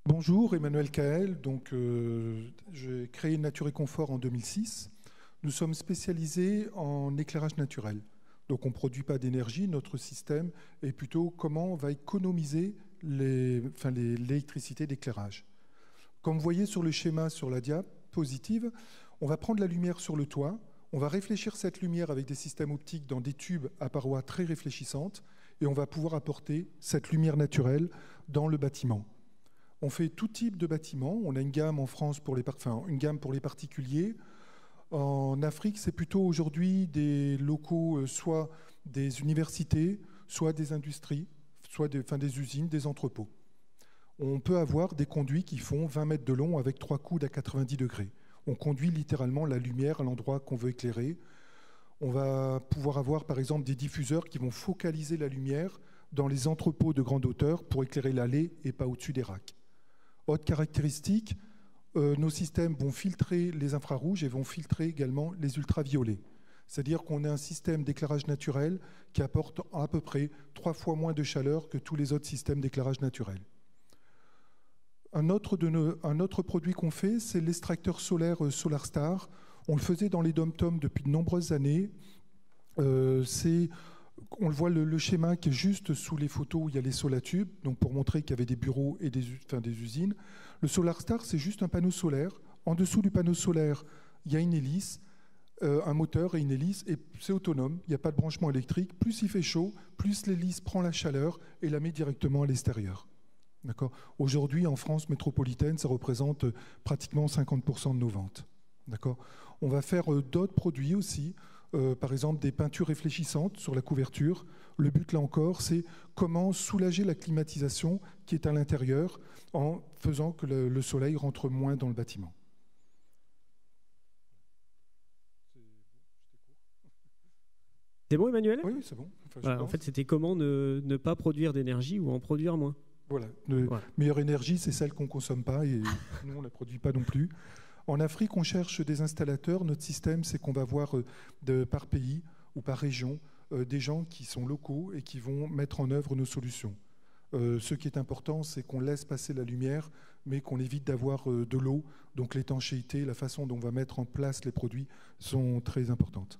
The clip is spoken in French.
Bonjour, Emmanuel Kael. J'ai créé Nature et Confort en 2006. Nous sommes spécialisés en éclairage naturel. Donc, on ne produit pas d'énergie. Notre système est plutôt comment on va économiser l'électricité d'éclairage. Comme vous voyez sur le schéma sur la diapositive, on va prendre la lumière sur le toit. On va réfléchir cette lumière avec des systèmes optiques dans des tubes à parois très réfléchissantes et on va pouvoir apporter cette lumière naturelle dans le bâtiment. On fait tout type de bâtiments. On a une gamme en France pour une gamme pour les particuliers. En Afrique, c'est plutôt aujourd'hui des locaux, soit des universités, soit des industries, soit des usines, des entrepôts. On peut avoir des conduits qui font 20 mètres de long avec 3 coudes à 90 degrés. On conduit littéralement la lumière à l'endroit qu'on veut éclairer. On va pouvoir avoir par exemple des diffuseurs qui vont focaliser la lumière dans les entrepôts de grande hauteur pour éclairer l'allée et pas au-dessus des racks. Autre caractéristique, nos systèmes vont filtrer les infrarouges et vont filtrer également les ultraviolets. C'est-à-dire qu'on a un système d'éclairage naturel qui apporte à peu près 3 fois moins de chaleur que tous les autres systèmes d'éclairage naturel. Un autre produit qu'on fait, c'est l'extracteur solaire SolarStar. On le faisait dans les dom-toms depuis de nombreuses années. On le voit le schéma qui est juste sous les photos où il y a les solatubes, donc pour montrer qu'il y avait des bureaux et des usines. Le SolarStar, c'est juste un panneau solaire. En dessous du panneau solaire, il y a une hélice, un moteur et une hélice, et c'est autonome. Il n'y a pas de branchement électrique. Plus il fait chaud, plus l'hélice prend la chaleur et la met directement à l'extérieur. Aujourd'hui, en France métropolitaine, ça représente pratiquement 50% de nos ventes. On va faire d'autres produits aussi, par exemple des peintures réfléchissantes sur la couverture. Le but, là encore, c'est comment soulager la climatisation qui est à l'intérieur en faisant que le soleil rentre moins dans le bâtiment. C'est bon, Emmanuel? Oui, c'est bon. Voilà, en fait, c'était comment ne pas produire d'énergie ou en produire moins. Voilà. Meilleure énergie, c'est celle qu'on ne consomme pas et nous, on ne la produit pas non plus. En Afrique, on cherche des installateurs. Notre système, c'est qu'on va voir par pays ou par région des gens qui sont locaux et qui vont mettre en œuvre nos solutions. Ce qui est important, c'est qu'on laisse passer la lumière, mais qu'on évite d'avoir de l'eau. Donc l'étanchéité, la façon dont on va mettre en place les produits sont très importantes.